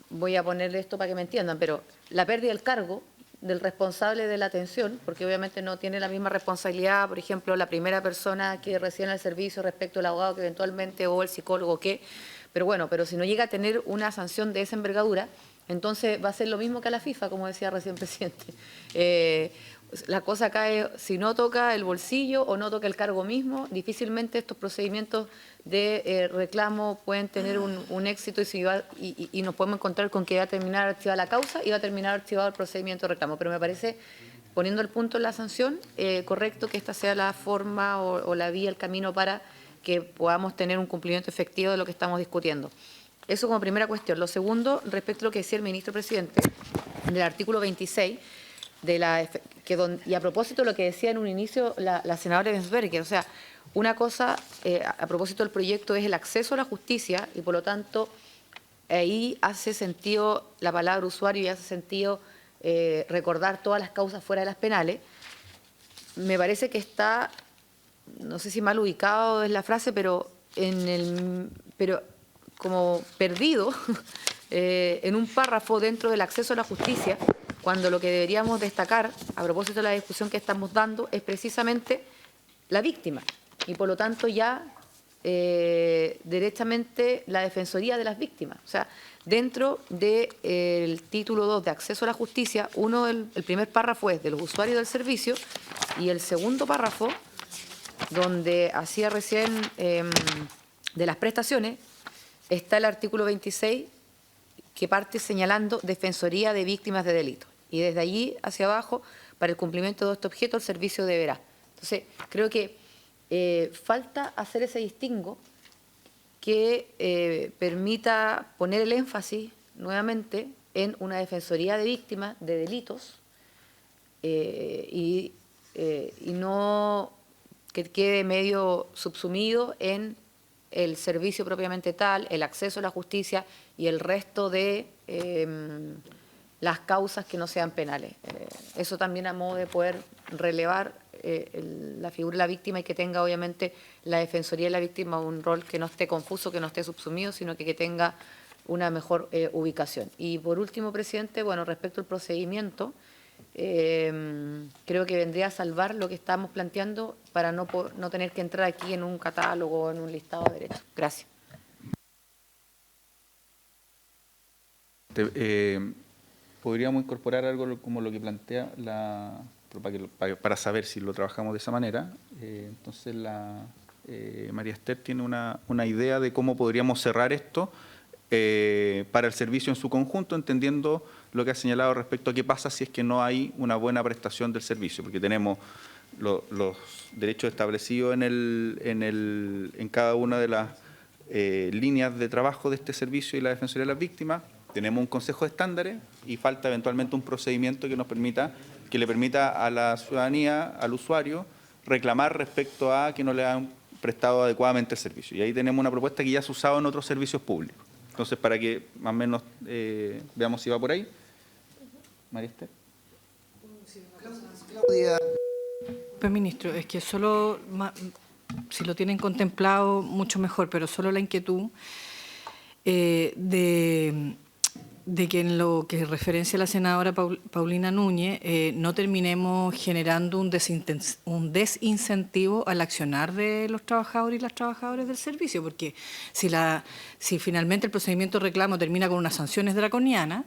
voy a ponerle esto para que me entiendan, pero la pérdida del cargo del responsable de la atención, porque obviamente no tiene la misma responsabilidad, por ejemplo, la primera persona que recibe el servicio respecto al abogado que eventualmente, o el psicólogo que, pero bueno, pero si no llega a tener una sanción de esa envergadura, entonces va a ser lo mismo que a la FIFA, como decía recién el presidente. La cosa acá es, si no toca el bolsillo o no toca el cargo mismo, difícilmente estos procedimientos de reclamo pueden tener un éxito y nos podemos encontrar con que va a terminar archivada la causa y va a terminar archivado el procedimiento de reclamo. Pero me parece, poniendo el punto en la sanción, correcto que esta sea la forma o la vía, el camino para que podamos tener un cumplimiento efectivo de lo que estamos discutiendo. Eso como primera cuestión. Lo segundo, respecto a lo que decía el ministro presidente, del artículo 26, y a propósito de lo que decía en un inicio la senadora Ensberger, o sea, una cosa a propósito del proyecto es el acceso a la justicia y por lo tanto ahí hace sentido la palabra usuario y hace sentido recordar todas las causas fuera de las penales. Me parece que está, no sé si mal ubicado es la frase, pero pero como perdido en un párrafo dentro del acceso a la justicia, cuando lo que deberíamos destacar, a propósito de la discusión que estamos dando, es precisamente la víctima y por lo tanto ya derechamente la defensoría de las víctimas. O sea, dentro del título 2 de acceso a la justicia, el primer párrafo es de los usuarios del servicio y el segundo párrafo, donde hacía recién de las prestaciones, está el artículo 26 que parte señalando defensoría de víctimas de delitos. Y desde allí hacia abajo, para el cumplimiento de este objeto, el servicio deberá. Entonces, creo que falta hacer ese distingo que permita poner el énfasis nuevamente en una defensoría de víctimas de delitos y no que quede medio subsumido en el servicio propiamente tal, el acceso a la justicia y el resto de las causas que no sean penales. Eso también a modo de poder relevar la figura de la víctima y que tenga obviamente la defensoría de la víctima un rol que no esté confuso, que no esté subsumido, sino que tenga una mejor ubicación. Y por último, presidente, bueno, respecto al procedimiento, creo que vendría a salvar lo que estamos planteando para no tener que entrar aquí en un catálogo o en un listado de derechos. Gracias. Podríamos incorporar algo como lo que plantea para saber si lo trabajamos de esa manera. Entonces, María Esther tiene una idea de cómo podríamos cerrar esto para el servicio en su conjunto, entendiendo lo que ha señalado respecto a qué pasa si es que no hay una buena prestación del servicio, porque tenemos los derechos establecidos en cada una de las líneas de trabajo de este servicio y la defensoría de las víctimas. Tenemos un consejo de estándares y falta eventualmente un procedimiento que le permita a la ciudadanía, al usuario, reclamar respecto a que no le han prestado adecuadamente el servicio. Y ahí tenemos una propuesta que ya se ha usado en otros servicios públicos. Entonces, para que más o menos veamos si va por ahí. María Esther. Pues, ministro, es que solo, si lo tienen contemplado, mucho mejor, pero solo la inquietud de que en lo que referencia a la senadora Paulina Núñez, no terminemos generando un desincentivo al accionar de los trabajadores y las trabajadoras del servicio, porque si finalmente el procedimiento de reclamo termina con unas sanciones draconianas,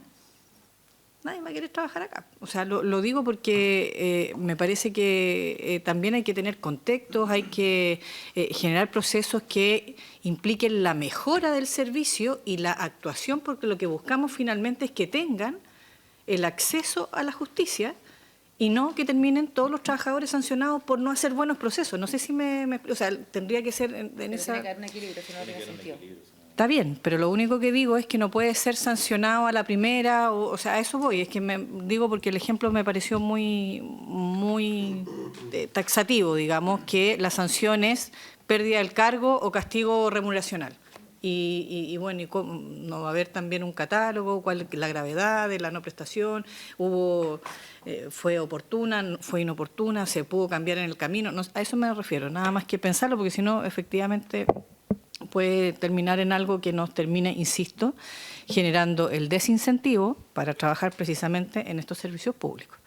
nadie va a querer trabajar acá. O sea, lo digo porque me parece que también hay que tener contextos, hay que generar procesos que impliquen la mejora del servicio y la actuación, porque lo que buscamos finalmente es que tengan el acceso a la justicia y no que terminen todos los trabajadores sancionados por no hacer buenos procesos. No sé si o sea, tendría que ser en esa... Tiene que haber un equilibrio, si no tiene sentido. Está bien, pero lo único que digo es que no puede ser sancionado a la primera, o sea, a eso voy, es que digo porque el ejemplo me pareció muy taxativo, digamos, que la sanción es pérdida del cargo o castigo remuneracional. Y bueno, no va a haber también un catálogo, cuál es la gravedad de la no prestación, fue oportuna, fue inoportuna, se pudo cambiar en el camino, no, a eso me refiero, nada más que pensarlo, porque si no, efectivamente puede terminar en algo que nos termine, insisto, generando el desincentivo para trabajar precisamente en estos servicios públicos.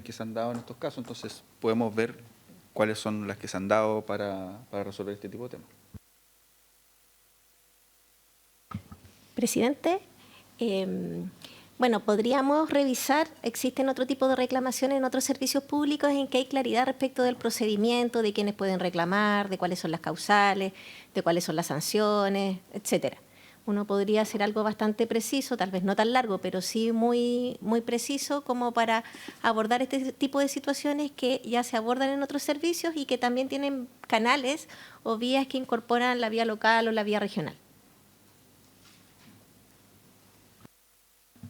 Que se han dado en estos casos, entonces podemos ver cuáles son las que se han dado para resolver este tipo de temas. Presidente, bueno, podríamos revisar, existen otro tipo de reclamaciones en otros servicios públicos en que hay claridad respecto del procedimiento, de quiénes pueden reclamar, de cuáles son las causales, de cuáles son las sanciones, etcétera. Uno podría hacer algo bastante preciso, tal vez no tan largo, pero sí muy preciso como para abordar este tipo de situaciones que ya se abordan en otros servicios y que también tienen canales o vías que incorporan la vía local o la vía regional.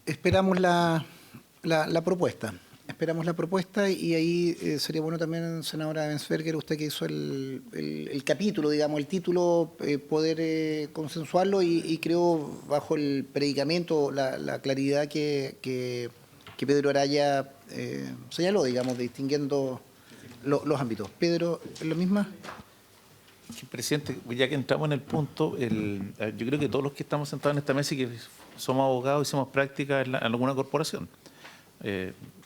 Esperamos la propuesta. Esperamos la propuesta y ahí sería bueno también, senadora Bensberger, usted que hizo el capítulo, digamos, el título, poder consensuarlo y creo bajo el predicamento, la claridad que Pedro Araya señaló, digamos, distinguiendo los ámbitos. Pedro, ¿lo mismo? Sí, presidente, ya que entramos en el punto, yo creo que todos los que estamos sentados en esta mesa y que somos abogados, hicimos práctica en alguna corporación.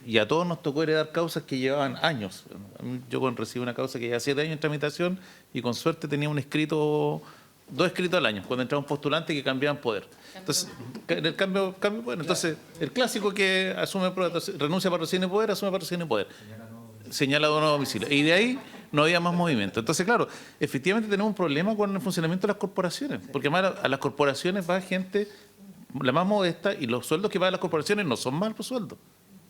Y a todos nos tocó heredar causas que llevaban años. Yo recibí una causa que lleva 7 años en tramitación y con suerte tenía un escrito, 2 escritos al año, cuando entraba un postulante que cambiaban poder. Entonces, en el cambio poder. Entonces, el clásico que asume renuncia a patrocinio y poder, asume patrocinio y poder. Señala de nuevo domicilio. Y de ahí no había más movimiento. Entonces, claro, efectivamente tenemos un problema con el funcionamiento de las corporaciones, porque además a las corporaciones va gente, la más modesta, y los sueldos que pagan las corporaciones no son malos sueldos.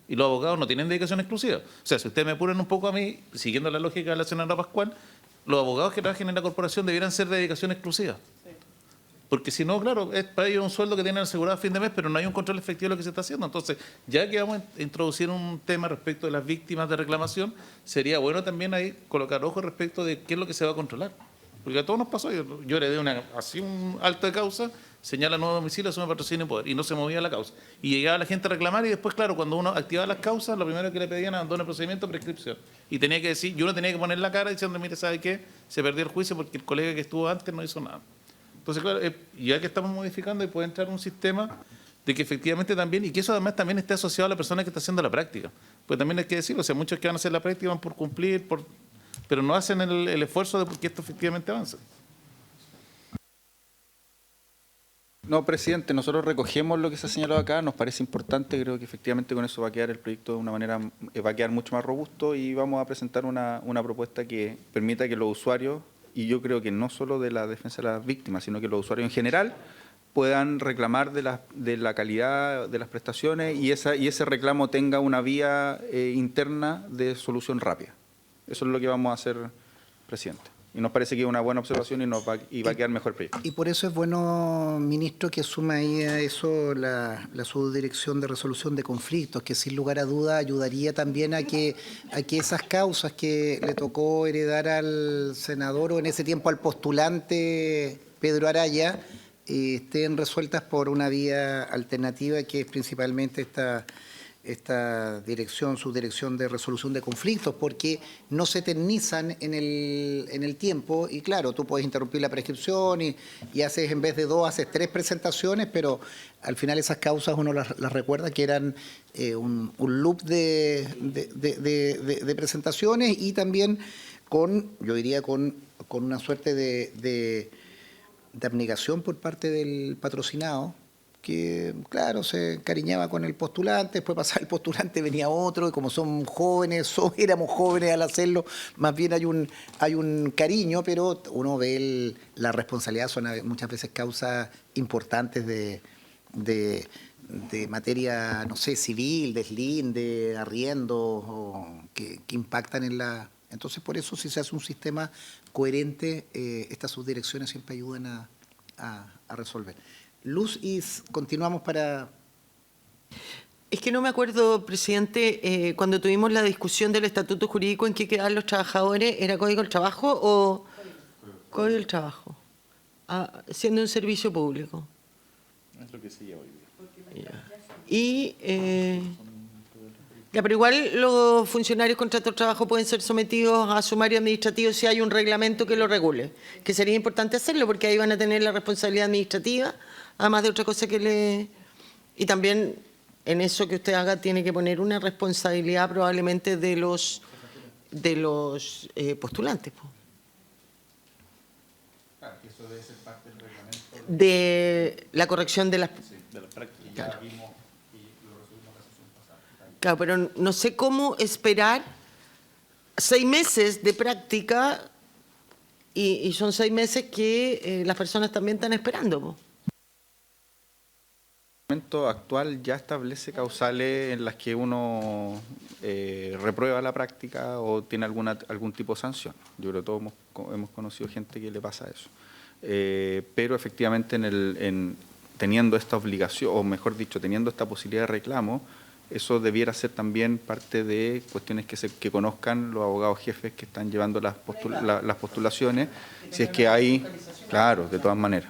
Y los abogados no tienen dedicación exclusiva. O sea, si ustedes me apuran un poco a mí, siguiendo la lógica de la senadora Pascual, los abogados que trabajen en la corporación debieran ser de dedicación exclusiva. Porque si no, claro, es para ellos un sueldo que tienen asegurado a fin de mes, pero no hay un control efectivo de lo que se está haciendo. Entonces, ya que vamos a introducir un tema respecto de las víctimas de reclamación, sería bueno también ahí colocar ojo respecto de qué es lo que se va a controlar. Porque a todos nos pasó, yo heredé así un alto de causa, señala nuevo domicilio, asume patrocinio y poder, y no se movía la causa. Y llegaba la gente a reclamar y después, claro, cuando uno activaba las causas, lo primero que le pedían era abandono de procedimiento, prescripción. Y tenía que decir, yo no tenía que poner la cara diciendo, mire, ¿sabe qué? Se perdió el juicio porque el colega que estuvo antes no hizo nada. Entonces, claro, ya que estamos modificando y puede entrar un sistema de que efectivamente también, y que eso además también esté asociado a la persona que está haciendo la práctica. Pues también hay que decirlo, o sea, muchos que van a hacer la práctica van por cumplir, pero no hacen el esfuerzo de que esto efectivamente avance. No, presidente, nosotros recogemos lo que se ha señalado acá, nos parece importante, creo que efectivamente con eso va a quedar el proyecto de una manera, va a quedar mucho más robusto y vamos a presentar una propuesta que permita que los usuarios, y yo creo que no solo de la defensa de las víctimas, sino que los usuarios en general puedan reclamar de la calidad de las prestaciones y ese reclamo tenga una vía interna de solución rápida. Eso es lo que vamos a hacer, presidente. Y nos parece que es una buena observación y va a quedar mejor el proyecto. Y por eso es bueno, ministro, que asuma ahí a eso la subdirección de resolución de conflictos, que sin lugar a duda ayudaría también a que esas causas que le tocó heredar al senador o en ese tiempo al postulante Pedro Araya estén resueltas por una vía alternativa que es principalmente esta subdirección de resolución de conflictos, porque no se eternizan en el tiempo y claro, tú puedes interrumpir la prescripción y haces en vez de 2, haces 3 presentaciones, pero al final esas causas uno las recuerda que eran un loop de presentaciones y también yo diría con una suerte de abnegación por parte del patrocinado, que, claro, se encariñaba con el postulante, después pasaba el postulante, venía otro, y como son jóvenes, éramos jóvenes al hacerlo, más bien hay un cariño, pero uno ve la responsabilidad, son muchas veces causas importantes de materia, no sé, civil, deslinde, arriendo, que impactan en la... Entonces, por eso, si se hace un sistema coherente, estas subdirecciones siempre ayudan a resolver. Luz, y continuamos para... Es que no me acuerdo, presidente, cuando tuvimos la discusión del estatuto jurídico en qué quedan los trabajadores, ¿era Código del Trabajo o Código del Trabajo? Siendo un servicio público. Es lo que se lleva hoy día. Y, pero igual los funcionarios contratos de trabajo pueden ser sometidos a sumario administrativo si hay un reglamento que lo regule, que sería importante hacerlo porque ahí van a tener la responsabilidad administrativa, además de otra cosa y también en eso que usted haga tiene que poner una responsabilidad probablemente de los postulantes. Claro, que eso debe ser parte del reglamento. De la corrección de las prácticas. Claro. Claro, pero no sé cómo esperar 6 meses de práctica y son 6 meses que las personas también están esperando. El reglamento actual ya establece causales en las que uno reprueba la práctica o tiene algún tipo de sanción. Yo creo que todos hemos conocido gente que le pasa eso. Pero efectivamente teniendo esta obligación, o mejor dicho, teniendo esta posibilidad de reclamo, eso debiera ser también parte de cuestiones que conozcan los abogados jefes que están llevando las postulaciones, si es que hay, claro, de todas maneras.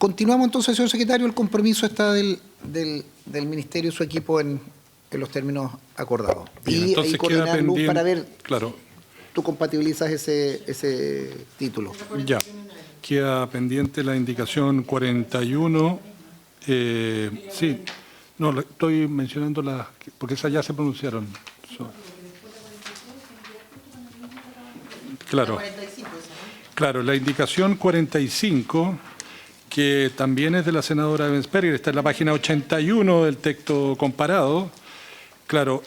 Continuamos entonces, señor secretario. El compromiso está del Ministerio y su equipo en los términos acordados. Bien, y entonces coordinar queda luz pendiente, para ver, claro, tú compatibilizas ese título. ya. Queda pendiente la indicación 41. Sí, no, estoy mencionando las, porque esas ya se pronunciaron. Claro. Claro, la indicación 45, que también es de la senadora Ebensperger, está en la página 81 del texto comparado. Claro,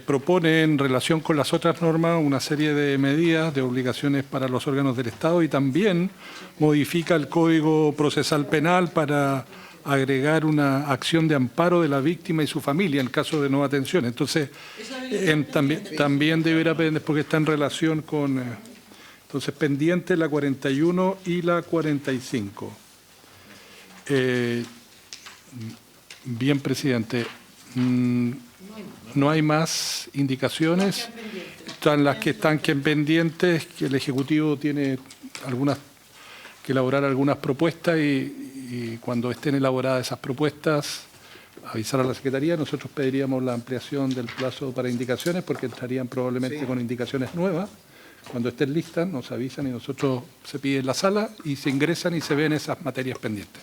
propone en relación con las otras normas una serie de medidas, de obligaciones para los órganos del Estado y también modifica el Código Procesal Penal para agregar una acción de amparo de la víctima y su familia en caso de no atención. Entonces, también deberá, porque está en relación con... entonces, pendiente la 41 y la 45. Bien, presidente. No hay más indicaciones. Están las que están pendientes, que el Ejecutivo tiene que elaborar algunas propuestas y cuando estén elaboradas esas propuestas, avisar a la Secretaría. Nosotros pediríamos la ampliación del plazo para indicaciones porque entrarían probablemente con indicaciones nuevas. Cuando estén listas nos avisan y nosotros se pide en la sala y se ingresan y se ven esas materias pendientes.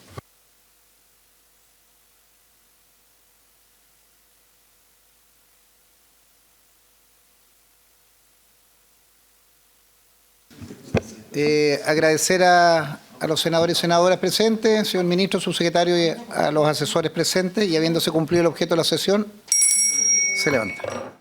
Agradecer a los senadores y senadoras presentes, señor ministro, subsecretario y a los asesores presentes, y habiéndose cumplido el objeto de la sesión, se levanta.